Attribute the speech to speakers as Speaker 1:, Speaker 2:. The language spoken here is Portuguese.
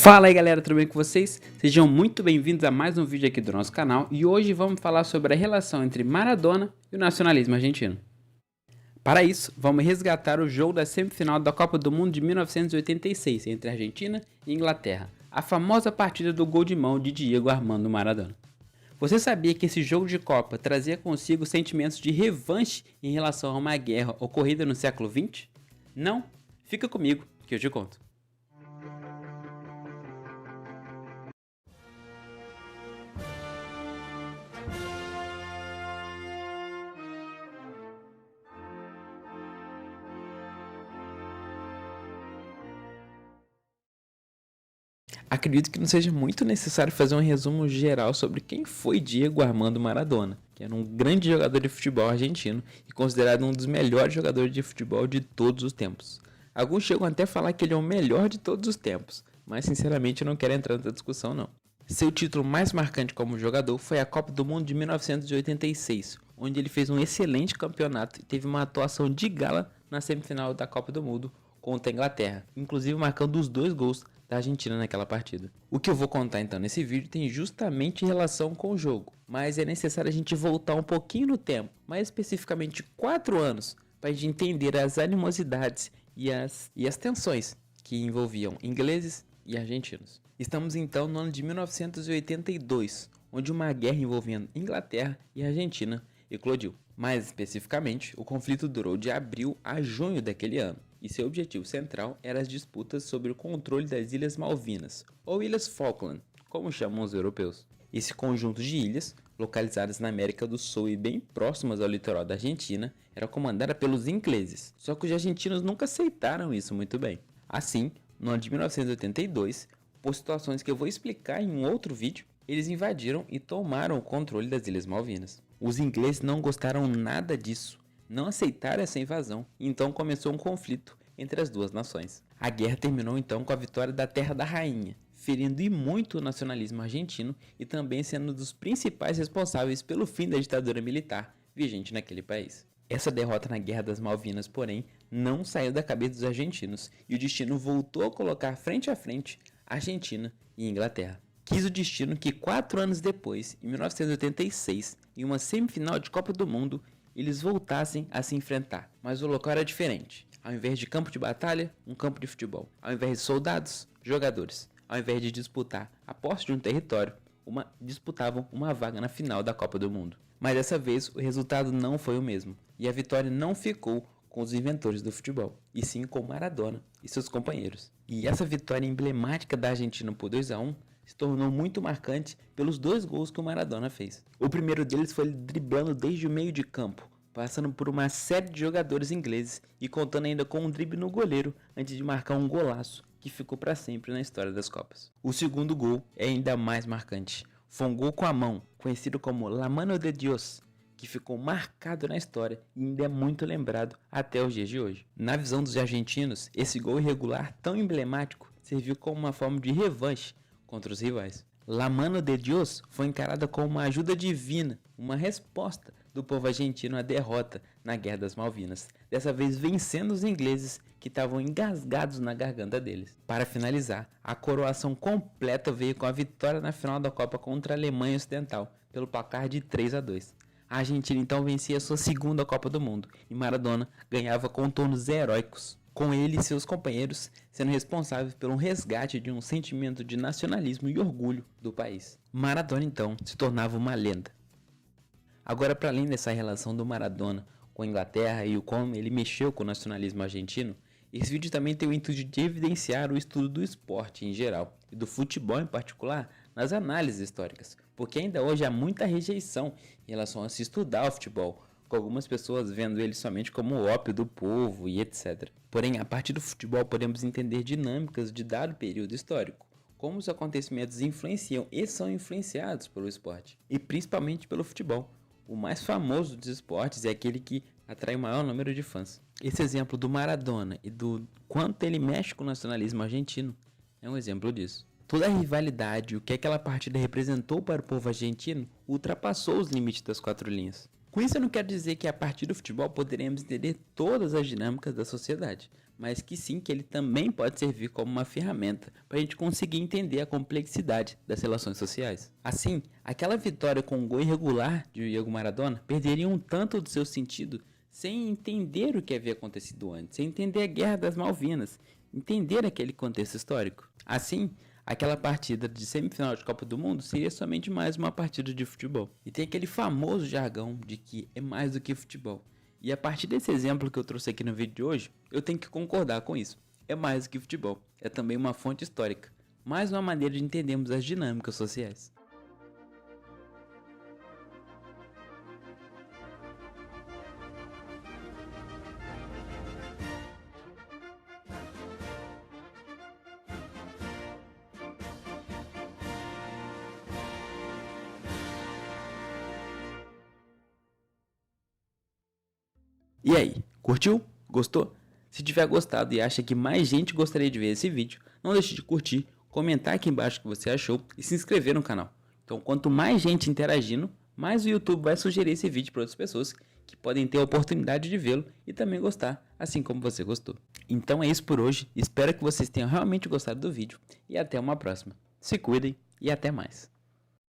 Speaker 1: Fala aí galera, tudo bem com vocês? Sejam muito bem-vindos a mais um vídeo aqui do nosso canal e hoje vamos falar sobre a relação entre Maradona e o nacionalismo argentino. Para isso, vamos resgatar o jogo da semifinal da Copa do Mundo de 1986 entre Argentina e Inglaterra, a famosa partida do gol de mão de Diego Armando Maradona. Você sabia que esse jogo de Copa trazia consigo sentimentos de revanche em relação a uma guerra ocorrida no século XX? Não? Fica comigo que eu te conto. Acredito que não seja muito necessário fazer um resumo geral sobre quem foi Diego Armando Maradona, que era um grande jogador de futebol argentino e considerado um dos melhores jogadores de futebol de todos os tempos. Alguns chegam até a falar que ele é o melhor de todos os tempos, mas sinceramente eu não quero entrar nessa discussão não. Seu título mais marcante como jogador foi a Copa do Mundo de 1986, onde ele fez um excelente campeonato e teve uma atuação de gala na semifinal da Copa do Mundo contra a Inglaterra, inclusive marcando os 2 gols da Argentina naquela partida. O que eu vou contar então nesse vídeo tem justamente relação com o jogo, mas é necessário a gente voltar um pouquinho no tempo, mais especificamente 4 anos, para a gente entender as animosidades e as tensões que envolviam ingleses e argentinos. Estamos então no ano de 1982, onde uma guerra envolvendo Inglaterra e Argentina eclodiu. Mais especificamente, o conflito durou de abril a junho daquele ano, e seu objetivo central era as disputas sobre o controle das Ilhas Malvinas, ou Ilhas Falkland, como chamam os europeus. Esse conjunto de ilhas, localizadas na América do Sul e bem próximas ao litoral da Argentina, era comandada pelos ingleses, só que os argentinos nunca aceitaram isso muito bem. Assim, no ano de 1982, por situações que eu vou explicar em um outro vídeo, eles invadiram e tomaram o controle das Ilhas Malvinas. Os ingleses não gostaram nada disso, não aceitaram essa invasão, e então começou um conflito entre as duas nações. A guerra terminou então com a vitória da Terra da Rainha, ferindo e muito o nacionalismo argentino e também sendo um dos principais responsáveis pelo fim da ditadura militar vigente naquele país. Essa derrota na Guerra das Malvinas, porém, não saiu da cabeça dos argentinos e o destino voltou a colocar frente a frente Argentina e Inglaterra. Quis o destino que 4 anos depois, em 1986, em uma semifinal de Copa do Mundo, eles voltassem a se enfrentar, mas o local era diferente. Ao invés de campo de batalha, um campo de futebol. Ao invés de soldados, jogadores. Ao invés de disputar a posse de um território, disputavam uma vaga na final da Copa do Mundo. Mas dessa vez o resultado não foi o mesmo, e a vitória não ficou com os inventores do futebol, e sim com Maradona e seus companheiros. E essa vitória emblemática da Argentina por 2-1 se tornou muito marcante pelos 2 gols que o Maradona fez. O primeiro deles foi ele driblando desde o meio de campo, passando por uma série de jogadores ingleses e contando ainda com um drible no goleiro antes de marcar um golaço que ficou para sempre na história das Copas. O segundo gol é ainda mais marcante. Foi um gol com a mão, conhecido como La Mano de Dios, que ficou marcado na história e ainda é muito lembrado até os dias de hoje. Na visão dos argentinos, esse gol irregular tão emblemático serviu como uma forma de revanche contra os rivais. La Mano de Dios foi encarada como uma ajuda divina, uma resposta do povo argentino à derrota na Guerra das Malvinas, dessa vez vencendo os ingleses que estavam engasgados na garganta deles. Para finalizar, a coroação completa veio com a vitória na final da Copa contra a Alemanha Ocidental, pelo placar de 3-2. A Argentina então vencia sua segunda Copa do Mundo e Maradona ganhava contornos heróicos, com ele e seus companheiros sendo responsáveis pelo resgate de um sentimento de nacionalismo e orgulho do país. Maradona então se tornava uma lenda. Agora, para além dessa relação do Maradona com a Inglaterra e o como ele mexeu com o nacionalismo argentino, esse vídeo também tem o intuito de evidenciar o estudo do esporte em geral e do futebol em particular nas análises históricas, porque ainda hoje há muita rejeição em relação a se estudar o futebol, com algumas pessoas vendo ele somente como o ópio do povo e etc. Porém, a partir do futebol podemos entender dinâmicas de dado período histórico, como os acontecimentos influenciam e são influenciados pelo esporte, e principalmente pelo futebol. O mais famoso dos esportes é aquele que atrai o maior número de fãs. Esse exemplo do Maradona e do quanto ele mexe com o nacionalismo argentino é um exemplo disso. Toda a rivalidade e o que aquela partida representou para o povo argentino ultrapassou os limites das 4 linhas. Com isso eu não quero dizer que a partir do futebol poderemos entender todas as dinâmicas da sociedade, mas que sim, que ele também pode servir como uma ferramenta para a gente conseguir entender a complexidade das relações sociais. Assim, aquela vitória com um gol irregular de Diego Maradona perderia um tanto do seu sentido sem entender o que havia acontecido antes, sem entender a Guerra das Malvinas, entender aquele contexto histórico. Assim, aquela partida de semifinal de Copa do Mundo seria somente mais uma partida de futebol. E tem aquele famoso jargão de que é mais do que futebol. E a partir desse exemplo que eu trouxe aqui no vídeo de hoje, eu tenho que concordar com isso. É mais do que futebol, é também uma fonte histórica, mais uma maneira de entendermos as dinâmicas sociais. E aí, curtiu? Gostou? Se tiver gostado e acha que mais gente gostaria de ver esse vídeo, não deixe de curtir, comentar aqui embaixo o que você achou e se inscrever no canal. Então, quanto mais gente interagindo, mais o YouTube vai sugerir esse vídeo para outras pessoas que podem ter a oportunidade de vê-lo e também gostar, assim como você gostou. Então é isso por hoje, espero que vocês tenham realmente gostado do vídeo e até uma próxima. Se cuidem e até mais.